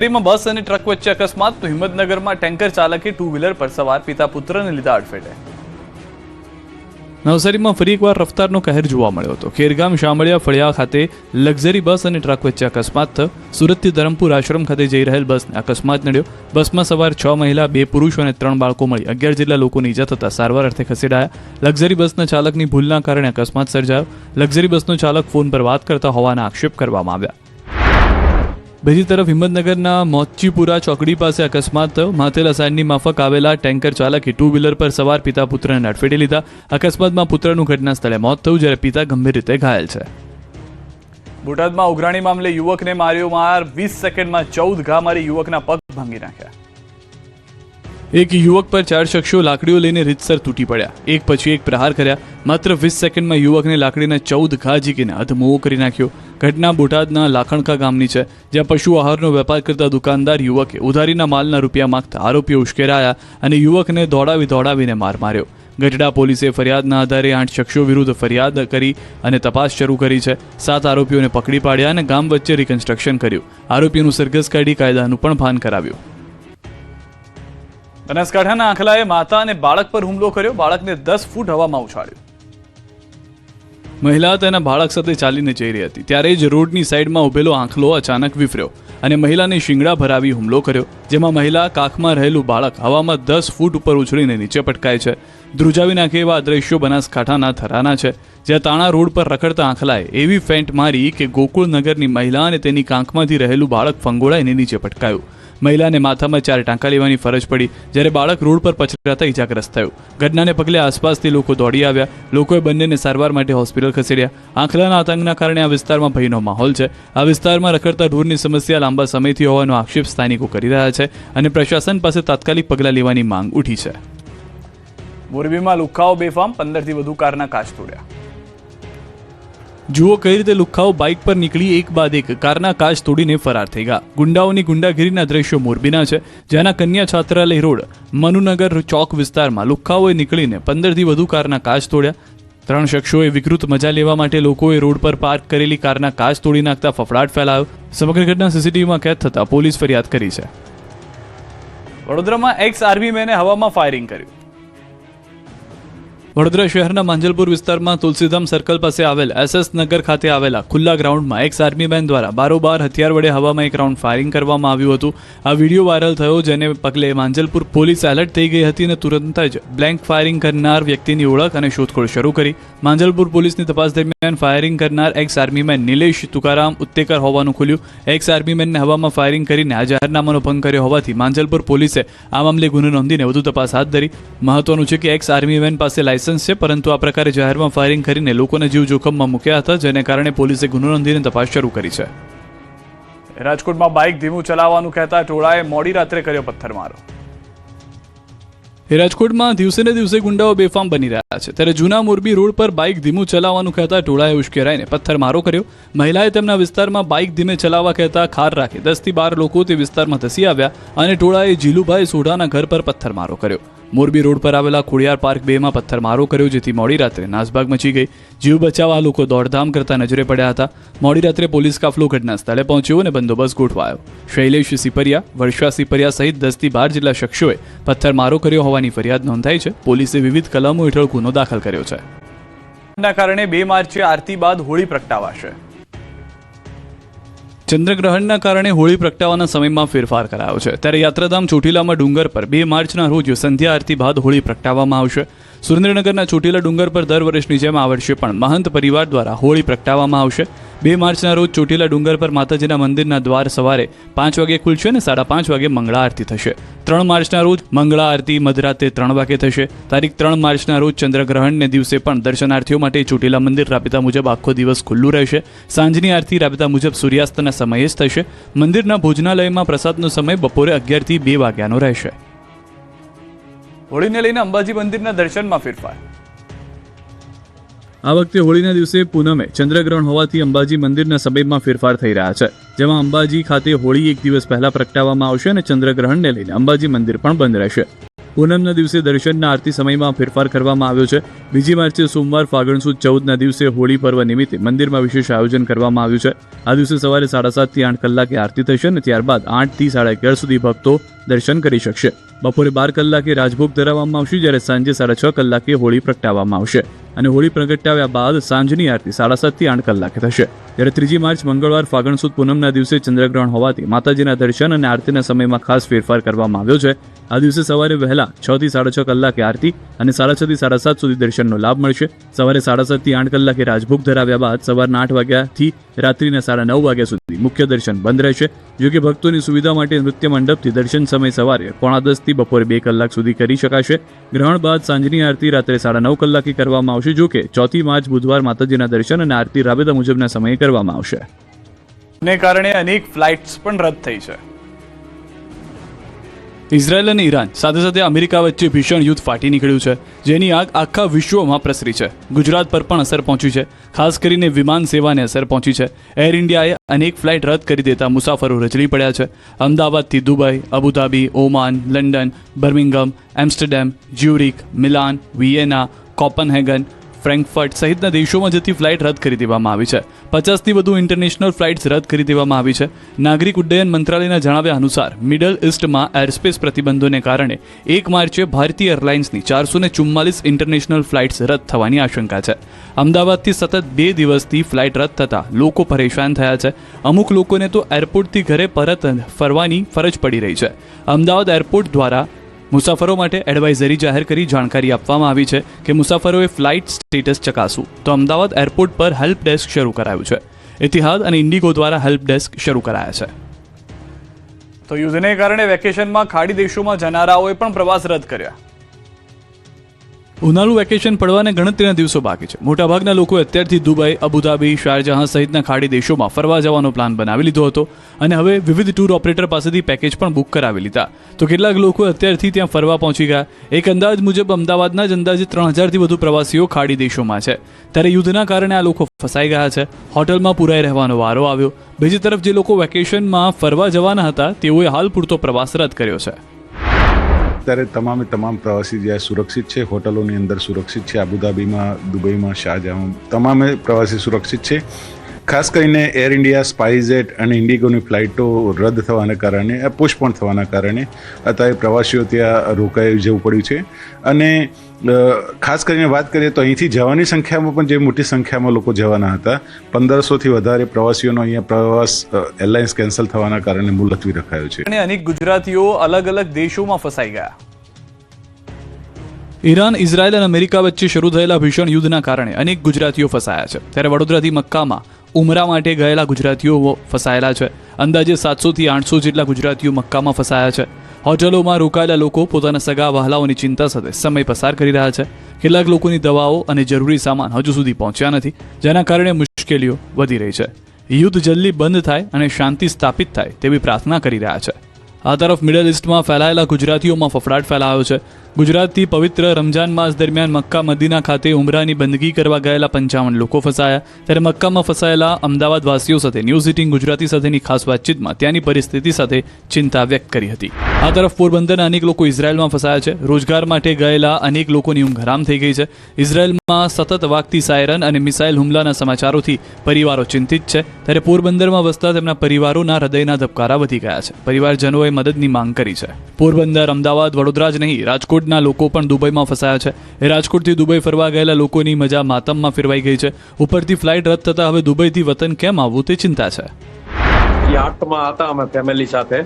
બસ અને ટ્રક વચ્ચે અકસ્માત તો હિંમતનગરમાં ટેન્કર ચાલકે ટુ વ્હીલર પર સવાર પિતા પુત્રને લીધા અડફેટે। નવસારીમાં ફરી એકવાર રફતારનો કહેર જોવા મળ્યો હતો। ખેરગામ શામળિયા ફળિયા ખાતે લક્ઝરી બસ અને ટ્રક વચ્ચે અકસ્માત થયો। સુરતથી ધરમપુર આશ્રમ ખાતે જઈ રહેલ બસને અકસ્માત નડ્યો। બસમાં સવાર 6 મહિલા, 2 પુરુષ અને 3 બાળકો મળી 11 જેટલા લોકોને ઈજા થતા સારવાર અર્થે ખસેડાયા। લક્ઝરી બસના ચાલકની ભૂલના કારણે અકસ્માત સર્જાયો। લક્ઝરી બસનો ચાલક ફોન પર વાત કરતા હોવાના આક્ષેપ કરવામાં આવ્યા। બીજી તરફ હિંમતનગરના મોચીપુરા ચોકડી પાસે અકસ્માત થયો। માથેલા સાઈડની માફક આવેલા ટેન્કર ચાલકે ટુ વ્હીલર પર સવાર પિતા પુત્રને અડફેટે લીધા। અકસ્માતમાં પુત્રનું ઘટના સ્થળે મોત થયું, જ્યારે પિતા ગંભીર રીતે ઘાયલ છે। બોટાદમાં ઉઘરાણી મામલે યુવકને માર્યો માર, 20 સેકન્ડમાં 14 ઘા મારી યુવકના પગ ભાંગી નાખ્યા। એક યુવક પર 4 શખ્સો લાકડીઓ લઈને રીતસર તૂટી પડ્યા। એક પછી એક પ્રહાર કર્યા। માત્ર 20 સેકન્ડમાં યુવકને લાકડીના 14 ઘા ઝીકીને અધમોવો કરી નાખ્યો। ઘટના બોટાદના લાખણકા ગામની છે, જ્યાં પશુ આહારનો વેપાર કરતા દુકાનદાર યુવકે ઉધારીના માલના રૂપિયા માંગતા આરોપીઓ ઉશ્કેરાયા અને યુવકને દોડાવીને માર માર્યો। ગઢડા પોલીસે ફરિયાદના આધારે 8 શખ્સો વિરુદ્ધ ફરિયાદ કરી અને તપાસ શરૂ કરી છે। 7 આરોપીઓને પકડી પાડ્યા અને ગામ વચ્ચે રિકન્સ્ટ્રક્શન કર્યું। આરોપીઓનું સરઘસ કાઢી કાયદાનું પણ ભાન કરાવ્યું। બનાસકાંઠાના આંખલાએ માતા અને બાળક પર હુમલો કર્યો। બાળકને 10 ફૂટ હવામાં ઉછાળ્યું। મહિલા તેના બાળક સાથે ચાલીને જઈ રહી હતી, ત્યારે જ રોડની સાઈડમાં ઉભેલો આંખલો અચાનક વિફર્યો અને મહિલાને શિંગડા ભરાવી હુમલો કર્યો, જેમાં મહિલા કાખમાં રહેલું બાળક હવામાં 10 ફૂટ ઉપર ઉછળીને નીચે પટકાય છે। ધ્રુજાવી નાખે એવા દ્રશ્યો બનાસકાંઠાના થરાના છે, જ્યાં તાણા રોડ પર રખડતા આંખલાએ એવી ફેન્ટ મારી કે ગોકુળનગરની મહિલા અને તેની કાંખમાંથી રહેલું બાળક ફંગોળાઈને નીચે પટકાયું। મહિલાને માથામાં 4 ટાંકા લેવાની ફરજ પડી, જ્યારે બાળક રોડ પર પછડાતા ઇજાગ્રસ્ત થયું। ઘટનાને પગલે આસપાસથી લોકો દોડી આવ્યા। લોકોએ બંનેને સારવાર માટે હોસ્પિટલ ખસેડ્યા। આંખલાના આતંકના કારણે આ વિસ્તારમાં ભયનો માહોલ છે। આ વિસ્તારમાં રખડતા ઢોરની સમસ્યા લાંબા સમયથી હોવાનો આક્ષેપ સ્થાનિકો કરી રહ્યા છે અને પ્રશાસન પાસે તાત્કાલિક પગલાં લેવાની માંગ ઉઠી છે। મોરબીમાં લુખ્ખાઓ બેફામ, 15થી વધુ કારના કાચ તોડ્યા। જુઓ કઈ રીતે લુખ્ખાઓ બાઇક પર નીકળી એક બાદ એક કારના કાચ તોડીને ફરાર થઈ ગયા। ગુંડાઓની ગુંડાગીરીના દ્રશ્યો મોરબીના છે, જેના કન્યા છાત્રાલય રોડ મનુનગર ચોક વિસ્તારમાં લુખ્ખાઓએ નીકળીને 15થી વધુ કારના કાચ તોડ્યા। 3 શખ્સોએ વિકૃત મજા લેવા માટે લોકોએ રોડ પર પાર્ક કરેલી કારના કાચ તોડી નાખતા ફફડાટ ફેલાયો। સમગ્ર ઘટના સીસીટીવીમાં કેદ થતા પોલીસ ફરિયાદ કરી છે। વડોદરામાં એક્સ આર્મી મેને હવામાં ફાયરિંગ કર્યું। વડોદરા શહેરના માંજલપુર વિસ્તારમાં તુલસીધામ સર્કલ પાસે આવેલ SS નગર ખાતે આવેલા ખુલ્લા ગ્રાઉન્ડમાં એક્સ આર્મી મેન દ્વારા બારોબાર હથિયાર વડે હવામાં એક રાઉન્ડ ફાયરિંગ કરવામાં આવ્યું હતું। આ વિડીયો વાયરલ થયો, જેને પગલે માંજલપુર પોલીસ એલર્ટ થઈ ગઈ હતી અને તુરંત જ બ્લેન્ક ફાયરિંગ કરનાર વ્યક્તિની ઓળખ અને શોધખોળ શરૂ કરી। માંજલપુર પોલીસની તપાસ દરમિયાન ફાયરિંગ કરનાર x army main Nilesh Tukaram Uttekar હોવાનું ખુલ્યું। એક્સ આર્મી મેનને હવામાં ફાયરિંગ કરીને આ જાહેરનામાનો ભંગ કર્યો હોવાથી માંજલપુર પોલીસે આ મામલે ગુનો નોંધીને વધુ તપાસ હાથ ધરી। મહત્વનું છે કે એક્સ આર્મી મેન પાસે લાયસન્સ છે, પરંતુ આ પ્રકારે જાહેરમાં ફાયરિંગ કરીને લોકોને જીવ જોખમમાં મૂક્યા હતા, જેને કારણે પોલીસે ગુનો નોંધીને તપાસ શરૂ કરી છે। રાજકોટમાં બાઇક ધીમું ચલાવવાનું કહેતા ટોળાએ મોડી રાત્રે કર્યો પથ્થરમારો। રાજકોટમાં દિવસે ને દિવસે ગુંડાઓ બેફામ બની રહ્યા છે, ત્યારે જૂના મોરબી રોડ પર બાઇક ધીમું ચલાવવાનું કહેતા ટોળાએ ઉશ્કેરાઈને પથ્થરમારો કર્યો। મહિલાએ તેમના વિસ્તારમાં બાઇક ધીમે ચલાવવા કહેતા ખાર રાખી 10 થી 12 લોકો તે વિસ્તારમાં ધસી આવ્યા અને ટોળાએ જીલુભાઈ સોઢાના ઘર પર પથ્થરમારો કર્યો। મોરબી રોડ પર આવેલા ખોડિયાર પાર્ક 2 માં પથ્થરમારો કર્યો, જેથી મોડી રાત્રે નાસભાગ મચી ગઈ। જીવ બચાવવા લોકો દોડધામ કરતા નજરે પડ્યા હતા। મોડી રાત્રે પોલીસ કાફલો ઘટના સ્થળે પહોંચ્યો અને બંદોબસ્ત ગોઠવાયો। શૈલેષ સિપરિયા, વર્ષા સિપરિયા સહિત 10 થી 12 જેટલા શખ્સોએ પથ્થરમારો કર્યો હોવાની ફરિયાદ નોંધાઈ છે। પોલીસે વિવિધ કલમો હેઠળ ગુનો દાખલ કર્યો છે। ના કારણે 2 માર્ચે આરતી બાદ હોળી પ્રગટાવાશે। ચંદ્રગ્રહણના કારણે હોળી પ્રગટાવવાના સમયમાં ફેરફાર કરાયો છે, ત્યારે યાત્રાધામ ચોટીલામાં ડુંગર પર 2 માર્ચના રોજ સંધ્યા આરતી બાદ હોળી પ્રગટાવવામાં આવશે। સુરેન્દ્રનગરના ચોટીલા ડુંગર પર દર વર્ષની જેમ આ વર્ષે પણ મહંત પરિવાર દ્વારા હોળી પ્રગટાવવામાં આવશે। 2 માર્ચના રોજ ચોટીલા ડુંગર પર માતાજીના મંદિરના દ્વાર સવારે 5 વાગે ખુલશે અને 5:30 વાગે મંગળા આરતી થશે। 3 માર્ચના રોજ મંગળા આરતી મધરાતે 3 વાગે થશે। તારીખ 3 માર્ચના રોજ ચંદ્રગ્રહણને દિવસે પણ દર્શનાર્થીઓ માટે ચોટીલા મંદિર રાબેતા મુજબ આખો દિવસ ખુલ્લું રહેશે। સાંજની આરતી રાબેતા મુજબ સૂર્યાસ્તના સમયે જ થશે। મંદિરના ભોજનાલયમાં પ્રસાદનો સમય બપોરે 11 થી 2 વાગ્યાનો રહેશે। હોળીને લઈને અંબાજી મંદિરના દર્શનમાં ફેરફાર। આ વખતે હોળીના દિવસે પૂનમે ચંદ્રગ્રહણ હોવાથી અંબાજી મંદિરના સમયમાં ફેરફાર થઈ રહ્યા છે, જેમાં અંબાજી ખાતે હોળી 1 દિવસ પહેલા પ્રગટાવવામાં આવશે અને ચંદ્રગ્રહણને લઈને અંબાજી મંદિર પણ બંધ રહેશે। પૂનમના દિવસે દર્શનના આરતી સમયમાં ફેરફાર કરવામાં આવ્યો છે. 2 માર્ચે સોમવાર ફાગણ સુદ 14ના દિવસે હોળી પર્વ નિમિત્તે મંદિરમાં વિશેષ આયોજન કરવામાં આવ્યું છે. આ દિવસે સવારે 7:30 થી 8 કલાકે આરતી થશે અને ત્યારબાદ 8 થી 11:30 સુધી ભક્તો દર્શન કરી શકશે. બપોરે 12 કલાકે રાજભોગ ધરાવવામાં આવશે, જ્યારે સાંજે 6:30 કલાકે હોળી પ્રગટાવવામાં આવશે અને હોળી પ્રગટાવ્યા બાદ સાંજની આરતી 7:30 થી 8 કલાકે થશે. ત્યારે 3 માર્ચ મંગળવાર ફાગણ સુદ પૂનમના દિવસે ચંદ્રગ્રહણ હોવાથી માતાજીના દર્શન અને આરતીના સમયમાં ખાસ ફેરફાર કરવામાં આવ્યો છે. આ દિવસે સવારે વહેલા 6 થી 6:30 કલાકે આરતી અને 6:30 થી 7:30 સુધી દર્શનનો લાભ મળશે. સવારે 7:30 થી 8 કલાકે રાજભોગ ધરાવ્યા બાદ સવારના 8 વાગ્યાથી રાત્રિના 9:30 વાગ્યા સુધી મુખ્ય દર્શન બંધ રહેશે. જો કે ભક્તોની સુવિધા માટે નૃત્ય મંડપથી દર્શન સમય સવારે 9:45 થી બપોરે 2 કલાક સુધી કરી શકાશે. ગ્રહણ બાદ સાંજની આરતી રાત્રે 9:30 કલાકે કરવામાં આવશે. જો કે 4 માર્ચ બુધવાર માતાજીના દર્શન અને આરતી રાબેતા મુજબના સમયે કરવામાં આવશે. ને કારણે અનેક ફ્લાઇટ્સ પણ રદ થઈ છે. ઇઝરાયલ અને ઈરાન સાથે સાથે અમેરિકા વચ્ચે ભીષણ યુદ્ધ ફાટી નીકળ્યું છે, જેની આગ આખા વિશ્વમાં પ્રસરી છે. ગુજરાત પર પણ અસર પહોંચી છે. ખાસ કરીને વિમાન સેવાને અસર પહોંચી છે. એર ઇન્ડિયાએ અનેક ફ્લાઇટ રદ કરી દેતા મુસાફરો રજળી પડ્યા છે. અમદાવાદથી Dubai, Abu Dhabi, Oman, London, Birmingham, Amsterdam, Zurich, Milan, Vienna, Copenhagen, Frankfurt સહિતના દેશોમાં જતી ફ્લાઇટ રદ કરી દેવામાં આવી છે. 50થી વધુ ઇન્ટરનેશનલ ફ્લાઇટ્સ રદ કરી દેવામાં આવી છે. નાગરિક ઉડ્ડયન મંત્રાલયના જણાવ્યા અનુસાર મિડલ ઇસ્ટમાં એરસ્પેસ પ્રતિબંધોને કારણે 1 માર્ચે ભારતીય એરલાઇન્સની 444 ઇન્ટરનેશનલ ફ્લાઇટ્સ રદ થવાની આશંકા છે. અમદાવાદથી સતત 2 દિવસથી ફ્લાઇટ રદ થતાં લોકો પરેશાન થયા છે. અમુક લોકોને તો એરપોર્ટથી ઘરે પરત ફરવાની ફરજ પડી રહી છે. અમદાવાદ એરપોર્ટ દ્વારા મુસાફરો માટે એડવાઇઝરી જાહેર કરી જાણકારી આપવામાં આવી છે કે મુસાફરોએ ફ્લાઇટ સ્ટેટસ ચકાસવું. તો અમદાવાદ એરપોર્ટ પર હેલ્પ ડેસ્ક શરૂ કરાયું છે. ઇતિહાદ અને ઇન્ડિગો દ્વારા હેલ્પ ડેસ્ક શરૂ કરાયા છે. તો યુદ્ધને કારણે વેકેશનમાં ખાડી દેશોમાં જનારાઓએ પણ પ્રવાસ રદ કર્યા. ઉનાળુ વેકેશન પડવાને ગણતરીના દિવસો બાકી છે. મોટાભાગના લોકોએ અત્યારથી દુબઈ, અબુધાબી, શારજહાં સહિતના ખાડી દેશોમાં ફરવા જવાનો પ્લાન બનાવી લીધો હતો અને હવે વિવિધ ટૂર ઓપરેટર પાસેથી પેકેજ પણ બુક કરાવી લીધા. તો કેટલાક લોકો અત્યારથી ત્યાં ફરવા પહોંચી ગયા. એક અંદાજ મુજબ અમદાવાદના જ અંદાજે 3000થી વધુ પ્રવાસીઓ ખાડી દેશોમાં છે. ત્યારે યુદ્ધના કારણે આ લોકો ફસાઈ ગયા છે. હોટલમાં પુરાઈ રહેવાનો વારો આવ્યો. બીજી તરફ જે લોકો વેકેશનમાં ફરવા જવાના હતા તેઓએ હાલ પૂરતો પ્રવાસ રદ કર્યો છે. અત્યારે તમામ પ્રવાસી જ્યાં સુરક્ષિત છે, હોટલોની અંદર સુરક્ષિત છે. અબુધાબીમાં, દુબઈમાં, શારજાહમાં તમામે પ્રવાસી સુરક્ષિત છે. ખાસ કરીને એર ઇન્ડિયા, સ્પાઇસજેટ અને ઇન્ડિગોની ફ્લાઇટો રદ થવાના કારણે, પોસ્ટપોન થવાના કારણે અત્યારે પ્રવાસીઓ ત્યાં રોકાઈ જવું પડ્યું છે. અને ખાસ કરીને વાત કરીએ તો અહીંથી જવાની સંખ્યામાં પણ જે મોટી સંખ્યામાં લોકો જવાના હતા, 1500થી વધારે પ્રવાસીઓનો અહીંયા પ્રવાસ એરલાઇન્સ કેન્સલ થવાના કારણે મુલતવી રખાયો છે. અને અનેક ગુજરાતીઓ અલગ અલગ દેશોમાં ફસાઈ ગયા. ઈરાન, ઇઝરાયલ અને અમેરિકા વચ્ચે શરૂ થયેલા ભીષણ યુદ્ધના કારણે અનેક ગુજરાતીઓ ફસાયા છે. ત્યારે વડોદરાથી મક્કામાં ઉમરા માટે ગયેલા ગુજરાતીઓ ફસાયેલા છે. અંદાજે 700થી 800 જેટલા ગુજરાતીઓ મક્કામાં ફસાયા છે. હોટલોમાં રોકાયેલા લોકો પોતાના સગા વહાલાઓની ચિંતા સાથે સમય પસાર કરી રહ્યા છે. કેટલાક લોકોની દવાઓ અને જરૂરી સામાન હજુ સુધી પહોંચ્યા નથી, જેના કારણે મુશ્કેલીઓ વધી રહી છે. યુદ્ધ જલ્દી બંધ થાય અને શાંતિ સ્થાપિત થાય તેવી પ્રાર્થના કરી રહ્યા છે. આ તરફ મિડલ ઇસ્ટમાં ફેલાયેલા ગુજરાતીઓમાં ફફડાટ ફેલાયો છે. ગુજરાતથી પવિત્ર રમજાન માસ દરમિયાન મક્કા મદીના ખાતે ઉમરાની બંદગી કરવા ગયેલા 55 લોકો ફસાયા. ત્યારે મક્કામાં ફસાયેલા અમદાવાદ વાસીઓ સાથે ન્યૂઝ 18 ગુજરાતી સાથેની ખાસ વાતચીતમાં ત્યાંની પરિસ્થિતિ સાથે ચિંતા વ્યક્ત કરી હતી. આ તરફ પોરબંદરના અનેક લોકો ઇઝરાયલમાં ફસાયા છે. રોજગાર માટે ગયેલા અનેક લોકોની ઊંઘ હરામ થઈ ગઈ છે. ઇઝરાયલમાં સતત વાગતી સાયરન અને મિસાઇલ હુમલાના સમાચારોથી પરિવારો ચિંતિત છે. ત્યારે પોરબંદરમાં વસતા તેમના પરિવારોના હૃદયના ધબકારા વધી ગયા છે. પરિવારજનોએ મદદની માંગ કરી છે. પોરબંદર, અમદાવાદ, વડોદરા જ નહીં, રાજકોટના લોકો પણ દુબઈમાં ફસાયા છે. રાજકોટથી દુબઈ ફરવા ગયેલા લોકોની મજા માતમમાં ફેરવાઈ ગઈ છે. ઉપરથી ફ્લાઇટ રદ થતા હવે દુબઈથી વતન કેમ આવવું તે ચિંતા છે. યાટમાં હતા અમે ફેમિલી સાથે,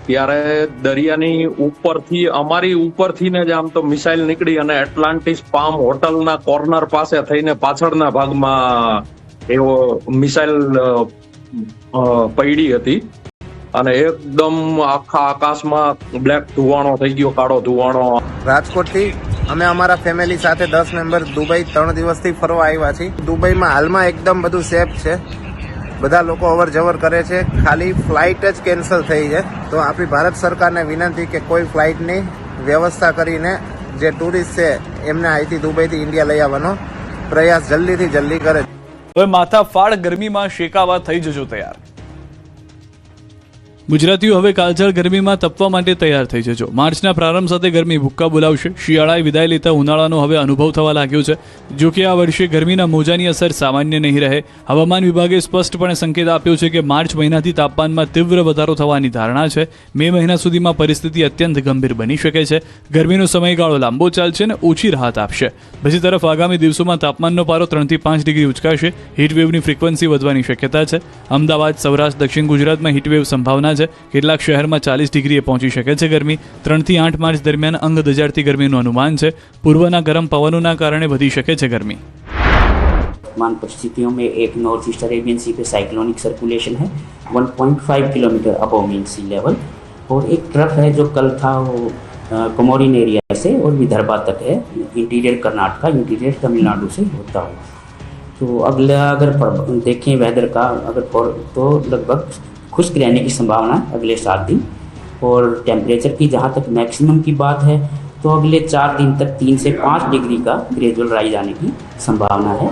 ત્યારે દરિયાની ઉપરથી, અમારી ઉપરથી ને જ આમ તો મિસાઇલ નીકળી અને એટલાન્ટિસ પામ હોટલના કોર્નર પાસે થઈને પાછળના ભાગમાં એવો મિસાઇલ પડી હતી અને એકદમ આખા આકાશમાં બ્લેક ધુવાણો થઈ ગયો, કાળો ધુવાણો. રાજકોટથી અમે અમારા ફેમિલી સાથે 10 મેમ્બર દુબઈ 3 દિવસથી ફરવા આવ્યા છીએ. દુબઈમાં હાલમાં એકદમ બધું સેફ છે. બધા લોકો અવર જવર કરે છે. ખાલી ફ્લાઇટ જ કેન્સલ થઈ છે. તો આપણી ભારત સરકારને વિનંતી કે કોઈ ફ્લાઇટની વ્યવસ્થા કરીને જે ટુરિસ્ટ છે એમને અહીંથી દુબઈથી ઇન્ડિયા લઈ આવવાનો પ્રયાસ જલ્દીથી જલ્દી કરે. હવે માથા ફાડ ગરમીમાં શેકાવા થઈ જજો તૈયાર. ગુજરાતીઓ હવે કાળઝાળ ગરમીમાં તપવા માટે તૈયાર થઈ જજો. માર્ચના પ્રારંભ સાથે ગરમી ભૂક્કા બોલાવશે. શિયાળાએ વિદાય લેતા ઉનાળાનો હવે અનુભવ થવા લાગ્યો છે. જો કે આ વર્ષે ગરમીના મોજાની અસર સામાન્ય નહીં રહે. હવામાન વિભાગે સ્પષ્ટપણે સંકેત આપ્યો છે કે માર્ચ મહિનાથી તાપમાનમાં તીવ્ર વધારો થવાની ધારણા છે. મે મહિના સુધીમાં પરિસ્થિતિ અત્યંત ગંભીર બની શકે છે. ગરમીનો સમયગાળો લાંબો ચાલશે અને ઓછી રાહત આપશે. બીજી તરફ આગામી દિવસોમાં તાપમાનનો પારો 3 થી 5 ડિગ્રી ઉચકાશે. હીટવેવની ફ્રીક્વન્સી વધવાની શક્યતા છે. અમદાવાદ, સૌરાષ્ટ્ર, દક્ષિણ ગુજરાતમાં હીટવેવ સંભાવના છે. કેટલાક શહેરમાં 40 ડિગ્રીએ પહોંચી શકે છે ગરમી. 3 થી 8 માર્ચ દરમિયાન અંગ દજાડતી ગરમીનું અનુમાન છે. પૂર્વના ગરમ પવનોના કારણે વધી શકે છે ગરમી. वर्तमान परिस्थितियों में एक नॉर्थ ईस्ट अरेबियन सी पे साइक्लोनिक सर्कुलेशन है 1.5 किलोमीटर अबव मीन सी लेवल, और एक ट्रफ है जो कल था वो कोमोरिन एरिया से और विदर्भा तक है, इंटीरियर कर्नाटका, इंटीरियर तमिलनाडु से होता हुआ. तो अगला अगर देखें वेदर का तो लगभग खुश्क रहने की संभावना है अगले 7 दिन. और टेम्परेचर की जहाँ तक मैक्सिमम की बात है तो अगले 4 दिन तक 3 से 5 डिग्री का ग्रेजुअल राइज आने की संभावना है.